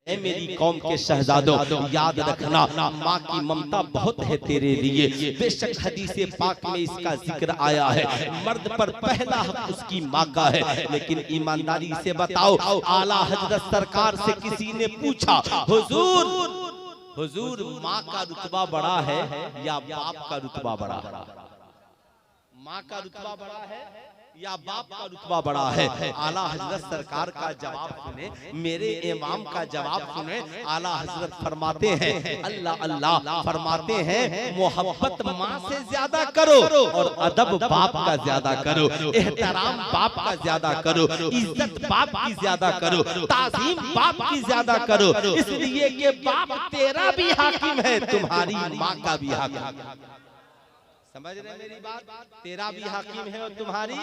ऐ मेरी कौम के शहजादों, याद रखना माँ की ममता बहुत है तेरे लिए। बेशक हदीसे पाक में इसका जिक्र आया है, मर्द पर पहला हक उसकी माँ का है। लेकिन ईमानदारी से बताओ, आला हजरत सरकार से किसी ने पूछा, हुजूर माँ का रुतबा बड़ा है या बाप का रुतबा बड़ा है? माँ का रुतबा बड़ा है या बाप का रुतबा बड़ा है? आला हजरत सरकार का जवाब सुने, मेरे इमाम का जवाब सुने। आला हजरत फरमाते हैं, अल्लाह अल्लाह फरमाते हैं, मोहब्बत माँ से ज्यादा करो और अदब बाप का ज्यादा करो, एहतराम बाप का ज्यादा करो, इज्जत बाप की ज्यादा करो, ताज़ीम बाप की ज्यादा करो। इसलिए कि बाप तेरा भी हाकिम है, तुम्हारी माँ का भी हाकिम है। समझ रहे मेरी बात? तेरा भी हाकिम है और तुम्हारी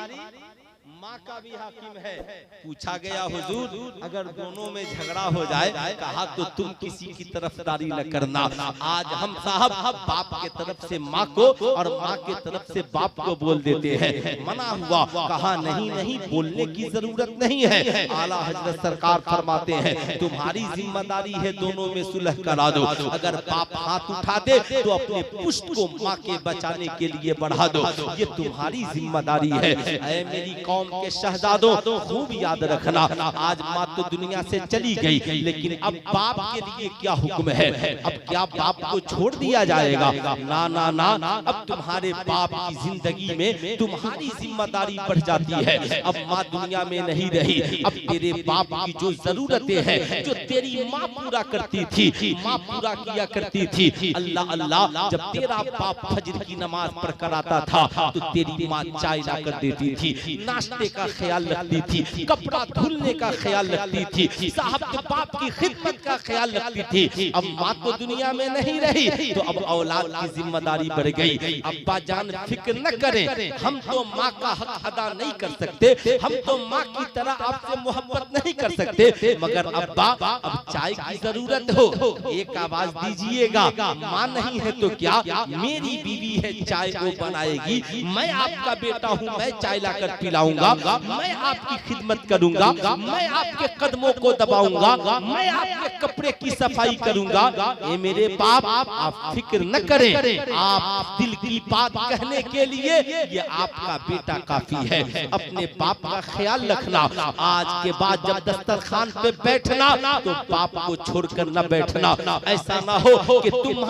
माँ का भी हाकिम है। पूछा गया, हुजूर अगर दोनों में झगड़ा हो जाए, कहा तो तुम किसी की तरफदारी न करना। आज हम साहब बाप के तरफ से माँ को और माँ के तरफ से बाप को बोल देते हैं। मना हुआ, कहा नहीं नहीं, बोलने की जरूरत नहीं है। आला हजरत सरकार फरमाते हैं, तुम्हारी जिम्मेदारी है दोनों में सुलह करा दो। अगर बाप हाथ उठा दे तो अपने पुष्ट को माँ के बचाने के लिए बढ़ा दो, ये तुम्हारी जिम्मेदारी है। ऐ मेरी कौम के शहजादों, खूब याद रखना, आज माँ तो दुनिया से चली गई, लेकिन अब बाप के लिए क्या हुक्म है? अब क्या बाप को छोड़ दिया जाएगा? ना ना ना, अब तुम्हारे बाप की जिंदगी में तुम्हारी जिम्मेदारी बढ़ जाती है। अब माँ दुनिया में नहीं रही, अब तेरे बाप की जो जरूरतें हैं, जो तेरी माँ पूरा करती थी, माँ पूरा किया करती थी। अल्लाह अल्लाह, जब तेरा बाप फजर की नमाज पढ़ कर आता था तो तेरी माँ चाय ला कर देती थी, नाश्ते का ख्याल रखती थी, कपड़ा धुलने का ख्याल रखती थी, साहब के बाप की खिदमत का ख्याल रखती थी। अब माँ तो दुनिया में नहीं रही, तो अब औलाद की जिम्मेदारी बढ़ गई। अब्बा जान फिक्र न करें, हम तो माँ का हक अदा नहीं कर सकते, हम तो माँ की तरह आपसे मोहब्बत नहीं कर सकते, मगर अब्बा अब चाय की जरूरत हो, एक आवाज दीजिएगा। माँ नहीं है तो क्या, मेरी बीवी है, चाय वो बनाएगी, मैं आपका बेटा हूँ, मैं चाय लाकर पिलाऊंगा, मैं आपकी खिदमत करूंगा, मैं आपके कदमों को दबाऊंगा, मैं आपके कपड़े की सफाई करूंगा। ये मेरे बाप, आप फिक्र न करें, आप दिल की बात कहने के लिए ये आपका बेटा काफी है। अपने बाप का ख्याल रखना। आज के बाद जब दस्तरखान पे बैठना तो बाप को छोड़कर न बैठना। ऐसा ना हो कि तुम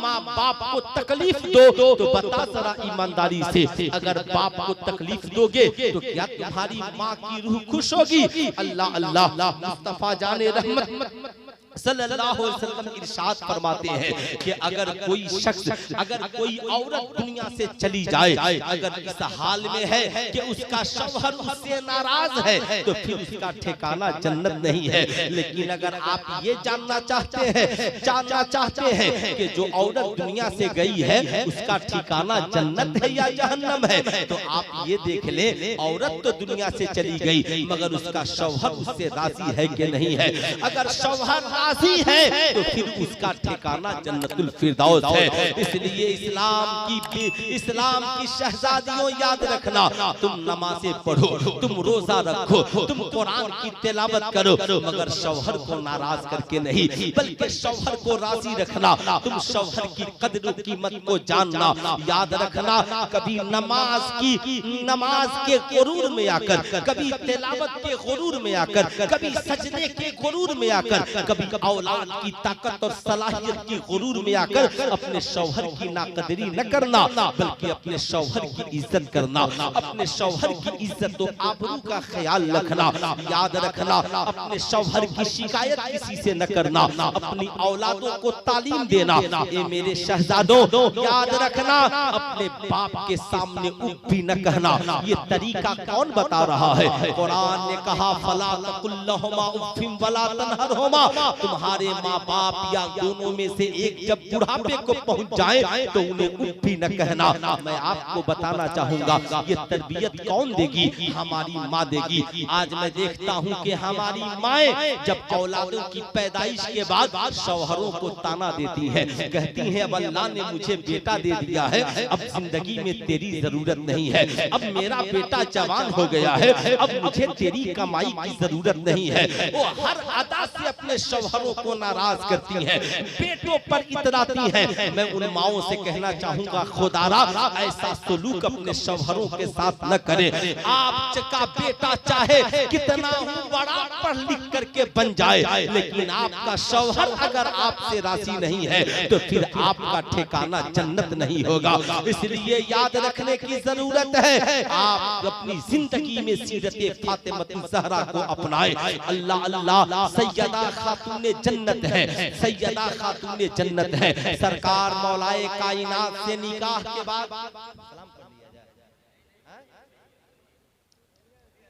माँ बाप को तकलीफ दो, तो बता जरा ईमानदारी से, अगर बाप को तकलीफ दोगे तो क्या तुम्हारी माँ की रूह खुश होगी? अल्लाह अल्लाह, मुस्तफा जाने रहमत सल्लल्लाहु अलैहि वसल्लम इरशाद फरमाते हैं कि अगर कोई शख्स, अगर कोई औरत दुनिया से चली जाए, अगर इस हाल में है कि उसका शौहर उससे नाराज है, तो फिर उसका ठिकाना जन्नत नहीं है। लेकिन अगर आप ये जानना चाहते हैं कि जो औरत दुनिया से गई है उसका ठिकाना जन्नत है या जहन्नम है, तो आप ये देख ले, औरत तो दुनिया से चली गई मगर उसका शौहर उससे राजी है कि नहीं है। अगर शौहर राजी है तो फिर उसका ठिकाना जन्नतुल फिरदौस है। इसलिए इस्लाम की शहजादियों, याद रखना, तुम नमाज़ें पढ़ो, तुम रोजा रखो, तुम कुरान की तिलावत करो, मगर शौहर को नाराज करके नहीं, बल्कि शौहर को राजी रखना। तुम शौहर की कदर कीमत को जानना। याद रखना, कभी नमाज के गुरूर में आकर, कभी तिलावत के गुरूर में आकर, कभी सजदे के गुरूर में आकर, कभी औलाद की ताकत और सलाहियत की गुरूर में आकर अपने शौहर की नाकदरी न करना, बल्कि अपने शौहर की इज्जत करना, अपने शौहर की इज्जत और आबरू का ख्याल रखना। याद रखना, अपने शौहर की शिकायत किसी से न करना, अपनी औलादों को तालीम देना। ये मेरे शहजादों, याद रखना, अपने बाप के सामने उफ भी न कहना। ये तरीका कौन बता रहा है? कुरान ने कहा, फला तकुल लहुमा उफ्फिन वला तनहरहुमा, तुम्हारे माँ बाप या दोनों में से एक जब बुढ़ापे को पहुंच जाए तो उन्हें उफ भी न कहना। मैं आपको बताना चाहूंगा ये तरबियत कौन देगी? हमारी माँ देगी। आज मैं देखता हूँ कि हमारी माएँ जब औलादों की पैदाइश के बाद शौहरों को ताना देती हैं, कहती हैं अब अल्लाह ने मुझे बेटा दे दिया है, अब जिंदगी में तेरी जरूरत नहीं है, अब मेरा बेटा जवान हो गया है, अब मुझे तेरी कमाई की जरूरत नहीं है। वो हर अदा से अपने शौहरों को नाराज करती हैं, बेटों पर इतराती हैं। मैं उन माओं से कहना चाहूंगा खुदारा ऐसा सलूक अपने शौहरों के साथ न करें। आपका बेटा चाहे कितना बड़ा पढ़ लिख करके बन जाए, लेकिन आपका शौहर अगर आपसे राजी नहीं है तो फिर आपका ठिकाना जन्नत नहीं होगा। इसलिए याद रखने की जरूरत है, आप अपनी जिंदगी में सीरते फातिमा ज़हरा को अपनाएं। अल्लाह अल्लाह सैयदा खातूने जन्नत है, सैयदा खातूने जन्नत है। सरकार मौलाए कायनात से निकाह के बाद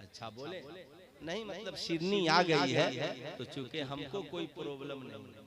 अच्छा बोले नहीं, मतलब शिरनी आ गई है तो चूंकि हमको कोई प्रॉब्लम नहीं।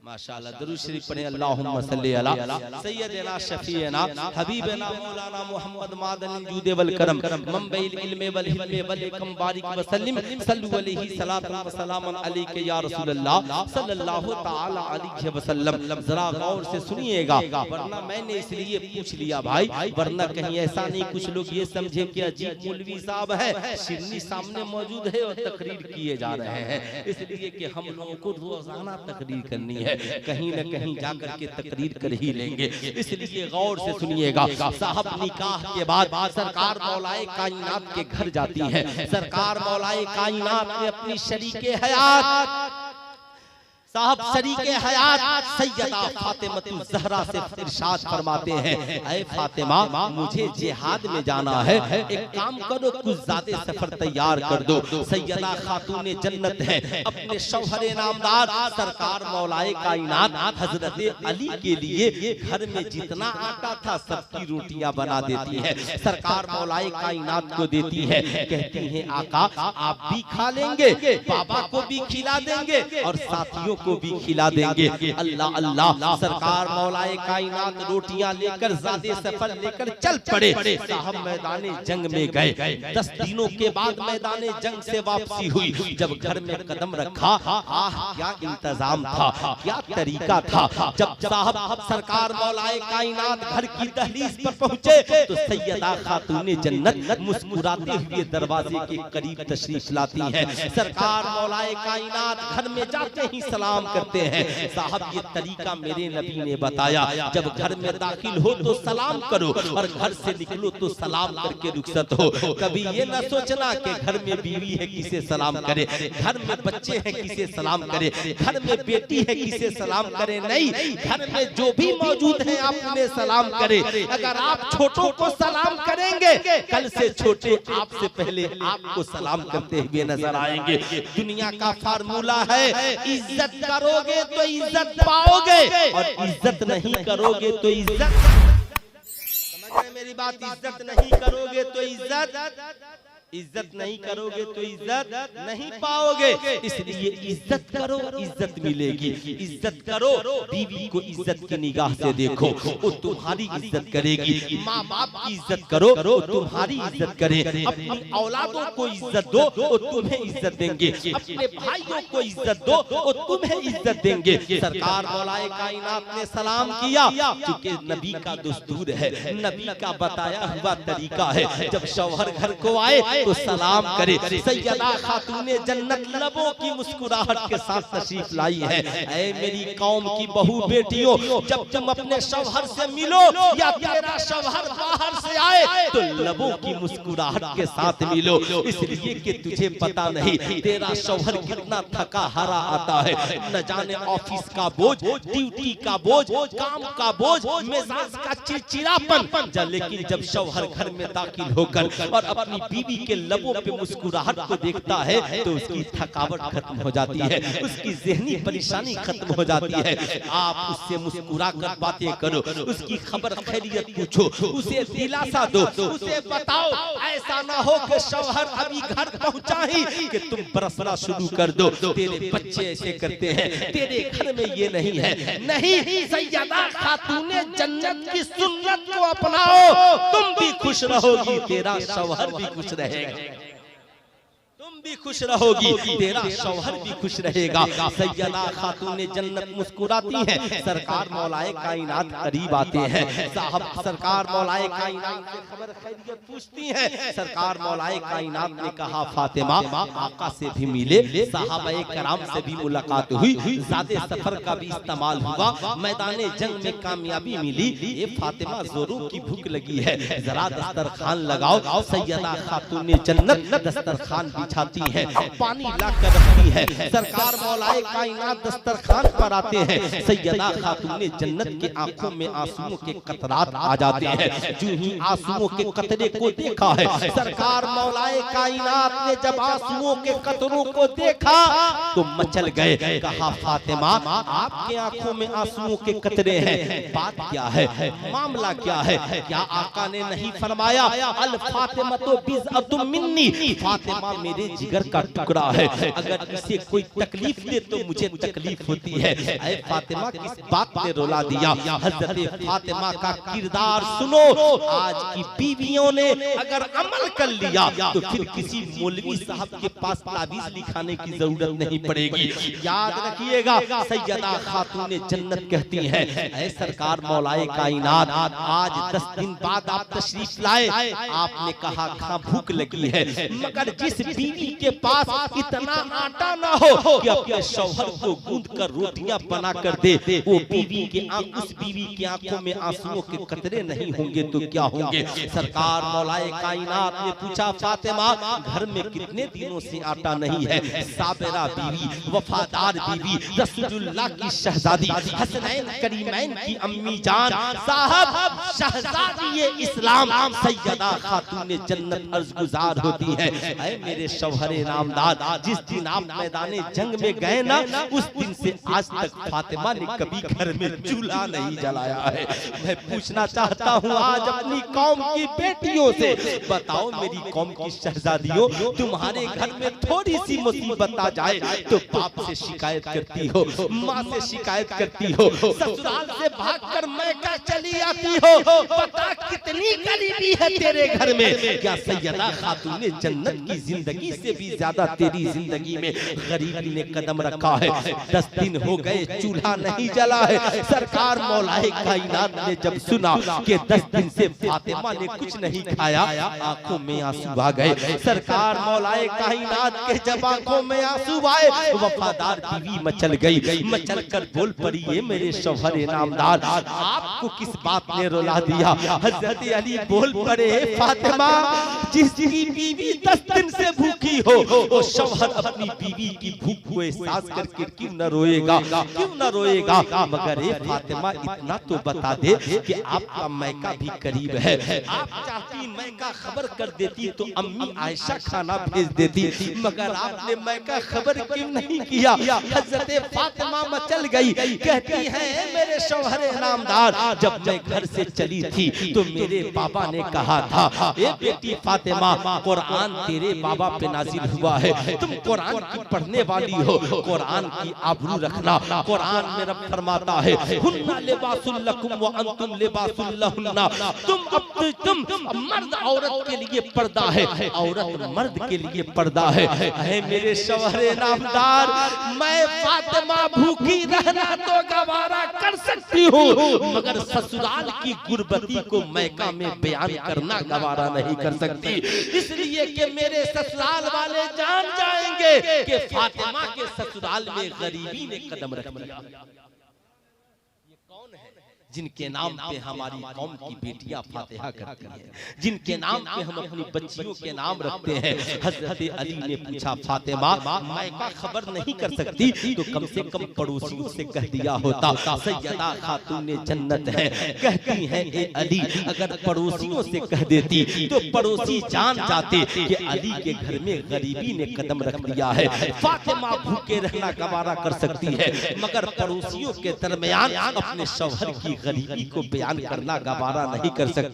माशाअल्लाह दरूद शरीफ पढ़े। अल्लाहुम्मा सल्ली अला सय्यदना शफीना हबीबना मौलाना मोहम्मद मादन जूद वल करम मंबइल इल्म वल हिल्म वल इकम बारिक वसल्लम सल्लु अलैहि सलातु व सलामन अलैके या रसूल अल्लाह सल्लल्लाहु तआला अलैहि वसल्लम। जरा गौर से सुनिएगा, वरना मैंने इसलिए पूछ लिया भाई, वरना कहीं ऐसा नहीं कुछ लोग ये समझे कि अजीब मौलवी साहब है, शिरनी सामने मौजूद है और तकरीर किए जा रहे हैं। इसलिए कि हम लोगों को रोजाना तकरीर करनी है, कहीं न कहीं जाकर के तकरीर कर ही लेंगे। इसलिए गौर से सुनिएगा, साहब निकाह के बाद सरकार मौलाए कायनात के घर जाती है। सरकार मौलाए कायनात ने अपनी शरीके हयात साहब शरीके हयात सैयदा फातिमा ज़हरा से इरशाद फरमाते हैं, ऐ फातिमा मुझे जिहाद में जाना है, एक काम करो कुछ ज़्यादा सफर तैयार कर दो। सैयदा खातूने जन्नत है, अपने शौहरे नामदार सरकार मौलाए कायनात हजरत अली के लिए घर में जितना आटा था सबकी रोटियां बना देती है। सरकार मौलाए कायनात को देती है, कहती हैं आका आप भी खा लेंगे, बाबा को भी खिला देंगे और साथियों को भी खिला देंगे। अल्लाह अल्लाह सरकार मौलाए कायनात रोटियां लेकर ज़्यादा सफर लेकर चल पड़े। साहब मैदाने जंग में गए। 10 दिनों के बाद मैदाने जंग से वापसी हुई। जब घर में कदम रखा, आह क्या इंतजाम था, क्या तरीका था। जब साहब सरकार मौलाए कायनात घर की दहलीज पर पहुंचे तो सैयदा खातूने जन्नत मुस्कुराते हुए दरवाजे के करीब तशरीफ लाती है। सरकार मौलाए कायनात घर में जाते ही सलाम करते हैं। साहब ये तरीका मेरे नबी ने बताया, जब घर में दाखिल हो तो सलाम करो और घर से निकलो तो सलाम करके रुखसत हो। कभी ये न सोचना कि घर में बीवी है किसे सलाम करे, घर में बच्चे हैं किसे सलाम करे, घर में बेटी है किसे सलाम करे। नहीं, घर में जो भी मौजूद है आप उन्हें सलाम करे। अगर आप छोटों को सलाम करेंगे, कल से छोटे आपसे पहले आपको सलाम करते हुए नजर आएंगे। दुनिया का फार्मूला है, इज्जत करोगे तो इज्जत पाओगे और इज्जत नहीं करोगे तो इज्जत, समझ रहे मेरी बात, इज्जत नहीं करोगे तो इज्जत नहीं करोगे तो इज्जत नहीं पाओगे। इसलिए इज्जत करो, इज्जत मिलेगी। इज्जत करो, बीवी को इज्जत की निगाह से देखो, वो तुम्हारी इज्जत करेगी। माँ बाप की इज्जत करो, वो तुम्हारी इज्जत करे। अपनी औलादों को इज्जत दो, वो तुम्हें इज्जत देंगे। अपने भाइयों को इज्जत दो, वो तुम्हें इज्जत देंगे। सरकार मौलाए कायनात ने सलाम किया, क्योंकि नबी का दस्तूर है, नबी का बताया हुआ तरीका है। जब शौहर घर को आए तो सलाम करे। सैयदा खातूने जन्नत लबों की मुस्कुराहट के साथ तशरीफ लाई है। ऐ मेरी कौम की बहू बेटियों, जब तुम अपने शौहर से मिलो या तेरा शौहर बाहर से आए तो लबों की मुस्कुराहट के साथ मिलो। इसलिए कि तुझे पता नहीं तेरा शौहर कितना थका हारा आता है। न जाने ऑफिस का बोझ, ड्यूटी का बोझ, काम का बोझ, मिजाज का चिड़चिड़ापन। लेकिन जब शौहर घर में दाखिल होकर और अपनी बीवी के लबों पे मुस्कुराहट को देखता है तो उसकी थकावट खत्म हो जाती है, उसकी ज़हनी परेशानी खत्म हो जाती है। आप उससे मुस्कुरा कर बातें करो, उसकी खबर खैरियत पूछो, उसे दिलासा दो, उसे बताओ ऐसा ना हो कि शौहर अभी घर पहुंचा ही कि तुम बरसना शुरू कर दो, तेरे बच्चे ऐसे करते हैं, तेरे घर में ये नहीं है। नहीं, सैयदा खातूने जन्नत की सुन्नत को अपनाओ, तुम भी खुश रहोगी, तेरा शौहर भी खुश रहेगा, तुम भी खुश रहोगी, तेरा शौहर भी खुश रहेगा। सैयदा खातूने जन्नत मुस्कुराती हैं, सरकार मौलाए कायनात करीब आते हैं, साहब सरकार मौलाए कायनात से खबर खैरियत पूछती हैं। सरकार मौलाए कायनात ने कहा फातिमा आका से भी मिले, सहाबाए कराम से भी मुलाकात हुई, ज़ादे सफर का भी इस्तेमाल हुआ, मैदाने जंग में कामयाबी मिली। ये फातिमा जोरों की भूख लगी है, जरा दस्तरखान लगाओ। सैयदा खातूने जन्नत दस्तरखान बिछाती है, पानी लाकर रखती है, सरकार मौलाए कायनात दस्तरखान पर आते हैं। सैयदा खातूने जन्नत की आंखों में आंसुओं के कतरात आ जाते हैं। जो ही आंसुओं के कतरे को देखा है, सरकार मौलाए कायनात ने जब आंसुओं के कतरों को देखा तो मचल गए। कहा फातिमा आपके आंखों में आंसुओं के कतरे हैं, बात क्या है, मामला क्या है? क्या आका ने नहीं फरमाया अल फातिमा तो बिज़अतुम मिन्नी, फातिमा मेरे जिगर का टुकड़ा है, अगर इसे कोई तकलीफ दे तो मुझे तकलीफ होती है। ऐ फातिमा किस बात ने रुला दिया? हज़रत फातिमा का किरदार सुनो। आज की बीवियों ने अगर अमल कर लिया तो फिर किसी मौलवी साहब के पास ताबीज़ लिखाने की जरूरत नहीं पड़ेगी। याद रखिएगा, सैयदा खातूने जन्नत कहती हैं ऐ सरकार मौलाए कायनात आज 10 दिन बाद आप तशरीफ लाए, आपने कहा खा भूख लगी है, मगर जिस बीवी के पास इतना आटा ना हो कि अपने शौहर को गूंद कर रोटियां बना कर दे, वो बीवी के उस बीवी की आंखों में आंसुओं के कतरे नहीं होंगे तो क्या होंगे? सरकार मौलाए कायनात ने पूछा फातिमा घर में कितने दिनों से आटा नहीं है? साबिरा बीवी, वफादार बीवी, रसूलुल्लाह की शहजादी, हसनैन करीमैन की अम्मी जान, साहब शहजादी इस्लाम सैयदा खातूने जन्नत अर्ज़गुज़ार होती है ऐ मेरे शौहरे नामदार, जिस दिन आप मैदाने जंग में गए ना, उस दिन से आज तक फातिमा ने कभी घर में चूल्हा नहीं जलाया है। मैं पूछना चाहता हूँ आज अपनी कौम की बेटियों से, बताओ मेरी कौम की शहजादियों, तुम्हारे घर में थोड़ी सी मुसीबत आ जाए तो बाप से शिकायत करती हो, माँ से शिकायत करती हो, ससुराल से भागकर मैका चली आती हो, पता कितनी गरीबी है तेरे घर में। क्या सैयदा खातूने जन्नत की जिंदगी से भी ज्यादा तेरी जिंदगी में गरीबी ने कदम रखा है? 10 दिन हो गए चूल्हा नहीं जला है। सरकार मौलाए कायनात ने जब सुना कि 10 दिन से फातिमा ने कुछ नहीं खाया, आंखों में आंसू आ गए। सरकार मौलाए कायनात के जब आंखों में आंसू आए, वफादार बीवी मचल गई, मचल कर बोल पड़ी है मेरे शौहरे नामदार आपको किस बात ने रुला दिया? हजरत अली बोल पड़े फातिमा जिसकी बीवी 10 दिन से भूखी हो, वो शौहर अपनी बीवी की भूख को एहसास करके क्यों न रोएगा, क्यों न रोएगा? मगर ए फातिमा इतना तो बता दे कि आपका मैका भी करीब है, आप चाहती मैका खबर कर देती तो अम्मी आयशा खाना भेज देती, मगर आपने मैका खबर क्यों नहीं किया? हजरत फातिमा मचल गई, कहती है मेरे शौहरे नामदार जब मैं घर से चली थी तो मेरे बाबा ने कहा था ए बेटी फातिमा कुरान तेरे बाबा पे नाजिल हुआ है, तुम कुरान की पढ़ने वाली हो, कुरान की आबरू रखना। कुरान में रब फरमाता है हुन्ना लिबासुल लकुम व अंतुम लिबासुल लहुन्ना, तुम मर्द औरत के लिए पर्दा है, औरत मर्द के लिए पर्दा है। ऐ मेरे शौहरे नामदार मैं फातिमा भूखी रहना तो गवारा कर सकती हूँ, मगर ससुराल की गुर्बती को मैका में बयान करना गवारा नहीं कर सकती, इसलिए कि मेरे ससुराल वाले जान जाएंगे कि फातिमा के ससुराल में गरीबी ने कदम रख दिया। ये कौन है जिनके नाम पे हमारी कौम की बेटियां फातिहा करती हैं, जिनके नाम पे हम अपनी बच्चियों के नाम रखते हैं। हजरत अली ने पूछा, फातिमा मायका खबर नहीं कर सकती तो कम से कम पड़ोसियों से कह दिया होता। सैयदा खातूने जन्नत है, कहती हैं ए अली, अगर पड़ोसियों से कह देती तो पड़ोसी जान जाते कि अली के घर में गरीबी ने कदम रख दिया है। फातिमा भूखे रहना गवारा कर सकती है, मगर पड़ोसियों के दरमियान अपने शौहर की गरीबी को बयान करना गवारा नहीं कर सकती।